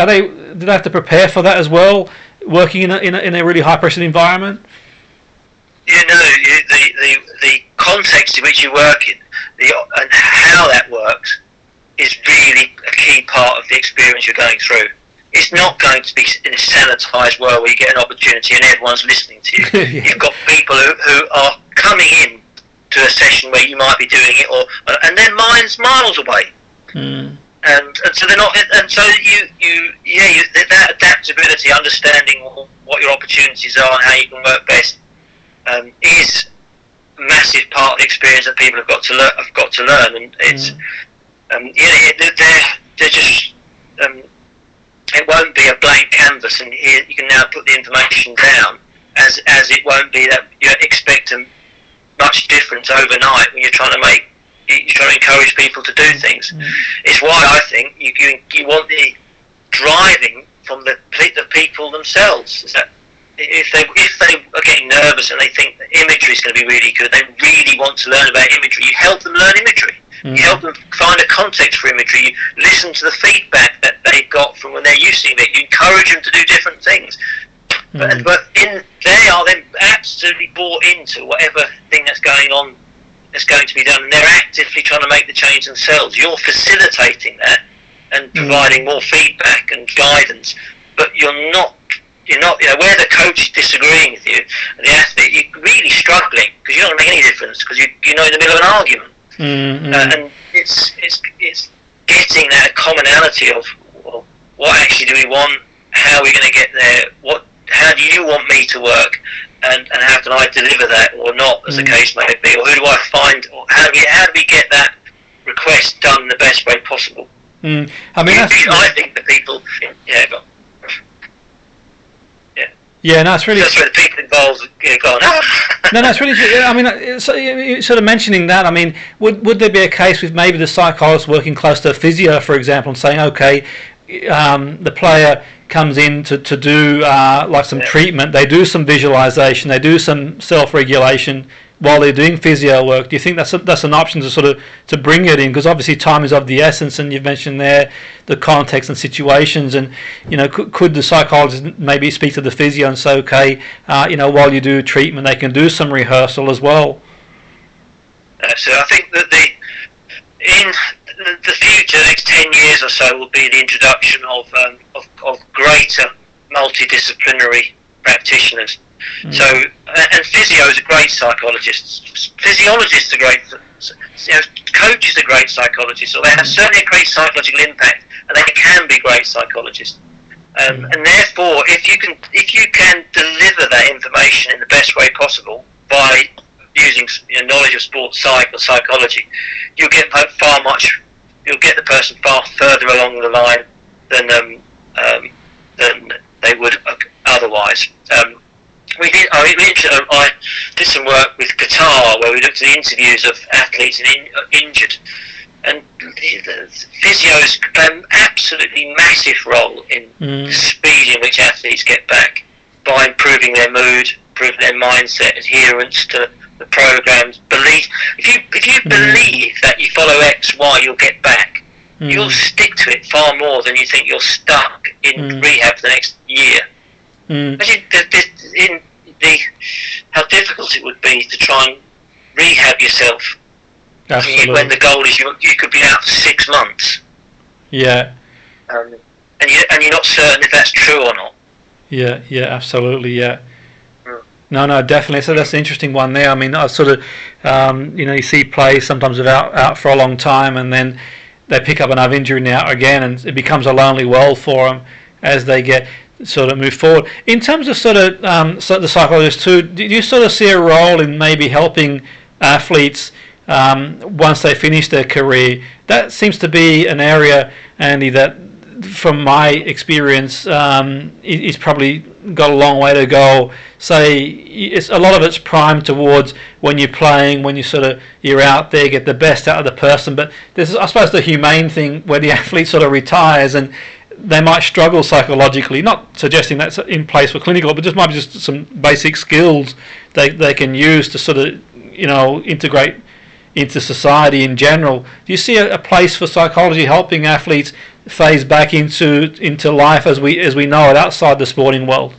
[SPEAKER 3] they have to prepare for that as well, working in a really high pressure environment?
[SPEAKER 2] The context in which you work in, and how that works, is really a key part of the experience you're going through. It's not going to be in a sanitised world where you get an opportunity and everyone's listening to you. Yeah. You've got people who are coming in to a session where you might be doing it, and their mind's miles away. And so they're not. And so that adaptability, understanding what your opportunities are and how you can work best, is a massive part of the experience that people have got to learn. And it's they're just. It won't be a blank canvas, and here you can now put the information down, as it won't be that you expect a much difference overnight when you're trying to encourage people to do things. It's why I think you want the driving from the people themselves. Is that if they are getting nervous and they think that imagery is going to be really good, they really want to learn about imagery, you help them learn imagery. You help them find a context for imagery. You listen to the feedback that they've got from when they're using it. You encourage them to do different things. But they are then absolutely bought into whatever thing that's going on, that's going to be done. And they're actively trying to make the change themselves. You're facilitating that and providing more feedback and guidance. But you're not. Where the coach is disagreeing with you and the athlete, you're really struggling because you're not going to make any difference because you're in the middle of an argument. And it's getting that commonality of, well, what actually do we want? How are we going to get there? How do you want me to work? And how can I deliver that or not, as the case may be? Or who do I find? Or how do we get that request done in the best way possible? I mean, I think the people,
[SPEAKER 3] that's really.
[SPEAKER 2] That's where the people involved go on.
[SPEAKER 3] No, that's really. I mean, sort of mentioning that. I mean, would there be a case with maybe the psychologist working close to a physio, for example, and saying, okay, the player comes in to do like some treatment. They do some visualization. They do some self-regulation while they're doing physio work. Do you think that's an option to sort of to bring it in? Because obviously time is of the essence, and you've mentioned there the context and situations. And could the psychologist maybe speak to the physio and say, okay, while you do treatment, they can do some rehearsal as well?
[SPEAKER 2] So I think that in the future, the next 10 years or so, will be the introduction of greater multidisciplinary practitioners. So, and physios are great psychologists. Physiologists are great. Coaches are great psychologists. So they have certainly a great psychological impact, and they can be great psychologists. And therefore, if you can deliver that information in the best way possible by using knowledge of sports psych or psychology, you'll get the person far further along the line than they would otherwise. I did some work with Qatar where we looked at the interviews of athletes injured, and physios play an absolutely massive role in the speed in which athletes get back by improving their mood, improving their mindset, adherence to the programs. If you believe that you follow X, Y, you'll get back, you'll stick to it far more than you think you're stuck in rehab for the next year. Imagine how difficult it would be to try and rehab yourself.
[SPEAKER 3] Absolutely.
[SPEAKER 2] When the goal is you could be out for 6 months.
[SPEAKER 3] Yeah.
[SPEAKER 2] And you're not certain if that's true or not.
[SPEAKER 3] Yeah, absolutely, yeah. No, definitely. So that's an interesting one there. I mean, I sort of, you see players sometimes out for a long time, and then they pick up another injury now again, and it becomes a lonely world for them as they get sort of move forward. In terms of sort of the psychologists too, do you sort of see a role in maybe helping athletes once they finish their career? That seems to be an area, Andy, that from my experience, it's probably got a long way to go. Say, a lot of it's primed towards when you're playing, when you're out there, get the best out of the person. But there's, I suppose, the humane thing where the athlete sort of retires and they might struggle psychologically. Not suggesting that's in place for clinical, but just might be just some basic skills they can use to sort of integrate into society in general. Do you see a place for psychology helping athletes phase back into life as we know it outside the sporting world?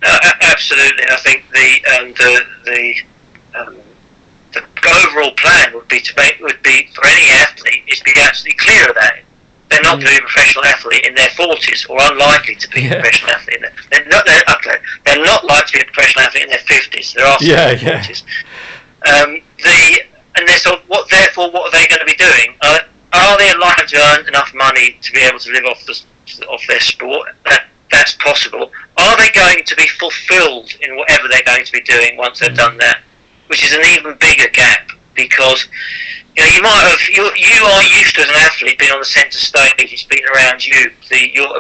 [SPEAKER 2] Absolutely. I think the overall plan would be for any athlete is to be absolutely clear of that. They're not going to be a professional athlete in their 40s, or unlikely to be a professional athlete. They're not likely to be a professional athlete in their 50s. They're after their 40s. And what are they going to be doing? Are they alive to earn enough money to be able to live off their sport? That's possible. Are they going to be fulfilled in whatever they're going to be doing once they've done that? Which is an even bigger gap, because you are used to, as an athlete, being on the centre stage. It's been around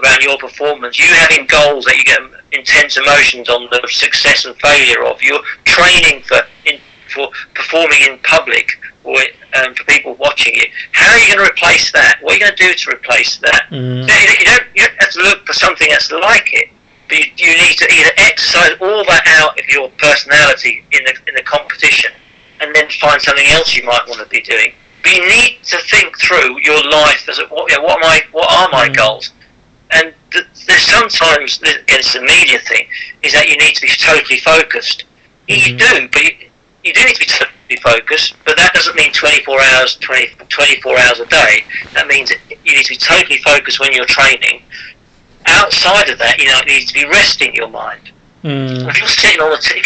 [SPEAKER 2] around your performance. You having goals that you get intense emotions on the success and failure of. You're training for performing in public, or for people watching you. How are you going to replace that? What are you going to do to replace that? You don't have to look for something that's like it, but you need to either exercise all that out of your personality in the competition, and then find something else you might want to be doing. But you need to think through your life as what are my goals? And there's sometimes, against the media thing, is that you need to be totally focused. You do, but you do need to be totally focused, but that doesn't mean 24 hours a day. That means you need to be totally focused when you're training. Outside of that, you need to be resting your mind. If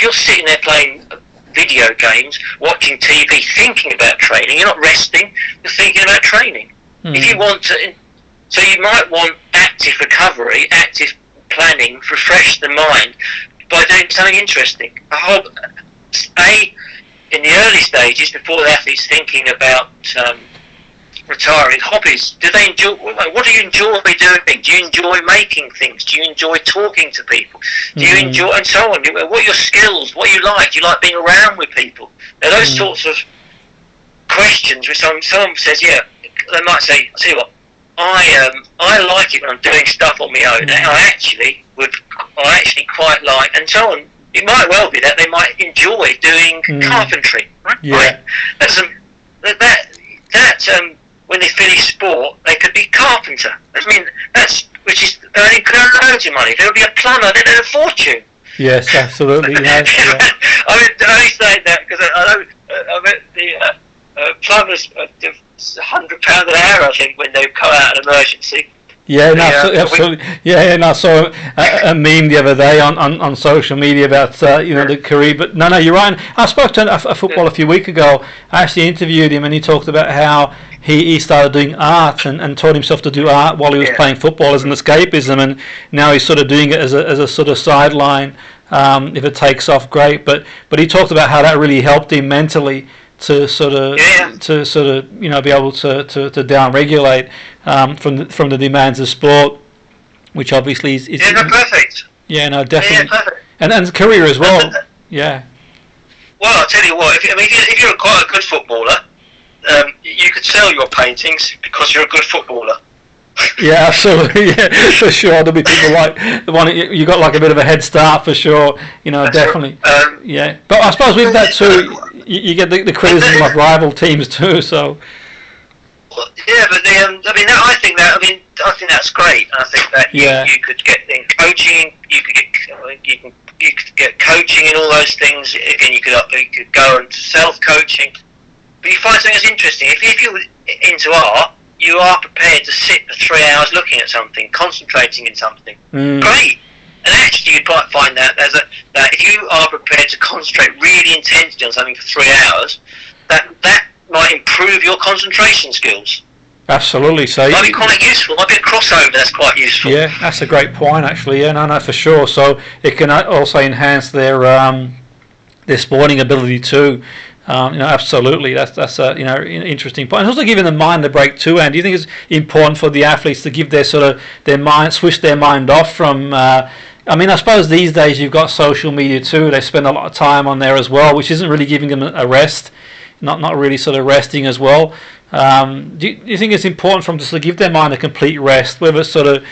[SPEAKER 2] you're sitting there playing video games, watching TV, thinking about training, you're not resting. You're thinking about training. If you want to, so you might want active recovery, active planning, refresh the mind by doing something interesting. In the early stages, before the athlete's thinking about retiring, hobbies. Do they enjoy? What do you enjoy doing? Do you enjoy making things? Do you enjoy talking to people? Do you enjoy, and so on? What are your skills? What do you like? Do you like being around with people? Now, those sorts of questions, which someone says, they might say, I'll tell you what, I like it when I'm doing stuff on my own. And I actually quite like, and so on. It might well be that they might enjoy doing carpentry, right?
[SPEAKER 3] Yeah.
[SPEAKER 2] When they finish sport, they could be carpenter. I mean, which is earning loads of money. If they would be a plumber, they'd earn a fortune.
[SPEAKER 3] Yes, absolutely. Yes,
[SPEAKER 2] I only say that because I know the plumbers £100 an hour, I think, when they come out an emergency.
[SPEAKER 3] Yeah, no, absolutely. And I saw a meme the other day on social media about the career. But no, you're right. I spoke to a footballer a few weeks ago. I actually interviewed him, and he talked about how he started doing art and taught himself to do art while he was playing football as an escapism, and now he's sort of doing it as a sort of sideline. If it takes off, great. But he talked about how that really helped him mentally to sort of be able to down regulate from the demands of sport, which obviously is
[SPEAKER 2] perfect.
[SPEAKER 3] Yeah, no, definitely.
[SPEAKER 2] Yeah, perfect.
[SPEAKER 3] And career as well. Yeah.
[SPEAKER 2] Well, I'll tell you what. If you're quite a good footballer, you could sell your paintings because you're a good footballer.
[SPEAKER 3] Yeah, absolutely. Yeah, for sure. There'll be people like the one you got like a bit of a head start for sure. That's definitely. Yeah, but I suppose with that too, you get the criticism of rival teams too. So.
[SPEAKER 2] Well, yeah, but I think that's great. I think that you could get coaching. You could get coaching and all those things. Again, you could go into self-coaching. But you find something that's interesting. If you're into art, you are prepared to sit for 3 hours looking at something, concentrating in something. Great. And actually, you might find that that if you are prepared to concentrate really intensely on something for 3 hours, that might improve your concentration skills.
[SPEAKER 3] Absolutely. So
[SPEAKER 2] might be quite useful. Might be a crossover that's quite useful.
[SPEAKER 3] Yeah, that's a great point, actually. Yeah, no, for sure. So it can also enhance their their sporting ability too. Absolutely, that's a interesting point. And also giving the mind a break too. And do you think it's important for the athletes to give their mind, switch their mind off from? I suppose these days you've got social media too. They spend a lot of time on there as well, which isn't really giving them a rest, not really sort of resting as well. Do you think it's important for them to sort of give their mind a complete rest, whether it's sort of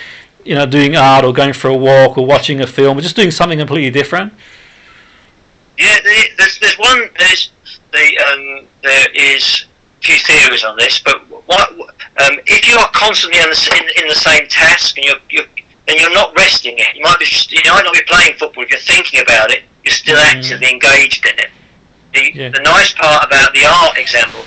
[SPEAKER 3] doing art or going for a walk or watching a film or just doing something completely different?
[SPEAKER 2] Yeah, there is a few theories on this, but if you are constantly in the same task and you're not resting it, you might not be playing football. If you're thinking about it, you're still actively engaged in it. The nice part about the art example,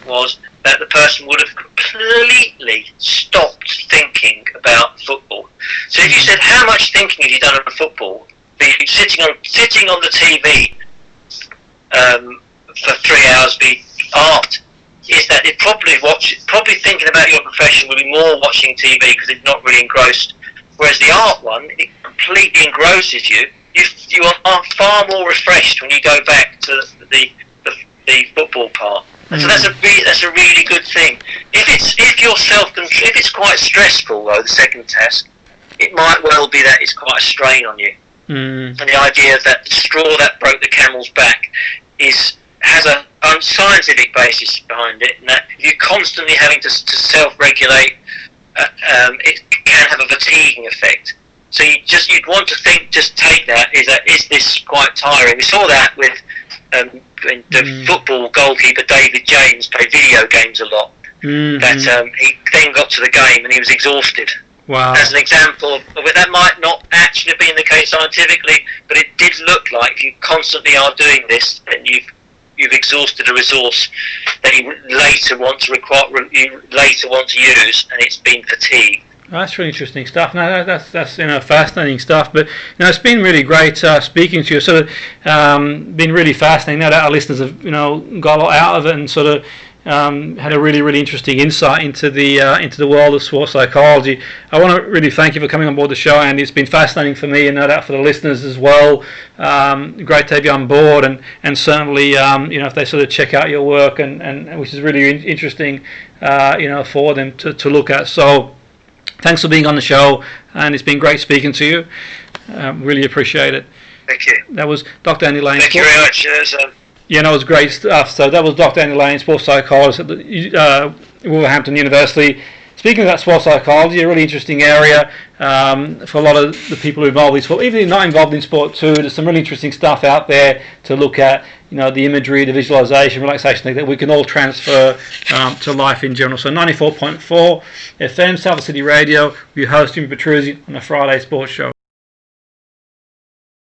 [SPEAKER 2] was that the person would have completely stopped thinking about football. So if you said, how much thinking have you done on football? Sitting on the TV for 3 hours be art, is that it probably thinking about your profession will be more watching TV because it's not really engrossed, whereas the art one, it completely engrosses you. You are far more refreshed when you go back to the football part. So that's a really good thing. If it's quite stressful though, the second task, it might well be that it's quite a strain on you. And the idea that the straw that broke the camel's back has a scientific basis behind it, and that if you're constantly having to self-regulate, it can have a fatiguing effect. So you'd want to think, just take that, is this quite tiring? We saw that with the football goalkeeper David James played video games a lot. That he then got to the game and he was exhausted.
[SPEAKER 3] Wow.
[SPEAKER 2] As an example of it, that might not actually have been the case scientifically, but it did look like if you constantly are doing this, then you've exhausted a resource that you later want to use, and it's been fatigue.
[SPEAKER 3] That's really interesting stuff. No, that's fascinating stuff. But it's been really great speaking to you. Sort of been really fascinating. Now that our listeners have got a lot out of it and sort of had a really, really interesting insight into the world of sports psychology. I want to really thank you for coming on board the show, Andy. It's been fascinating for me and no doubt for the listeners as well. Great to have you on board, and certainly if they sort of check out your work and which is really interesting for them to look at. So thanks for being on the show, and it's been great speaking to you. Really appreciate it.
[SPEAKER 2] Thank you.
[SPEAKER 3] That was Dr. Andy Lane.
[SPEAKER 2] Thank you very much.
[SPEAKER 3] It was great stuff. So that was Dr. Andy Lane, sports psychologist at the Wolverhampton University. Speaking of that sports psychology, a really interesting area for a lot of the people who are involved in sport. Even if you're not involved in sport too, there's some really interesting stuff out there to look at. The imagery, the visualization, relaxation that we can all transfer to life in general. So 94.4 FM Salford City Radio, with your host Jimmy Petruzzi on the Friday Sports Show.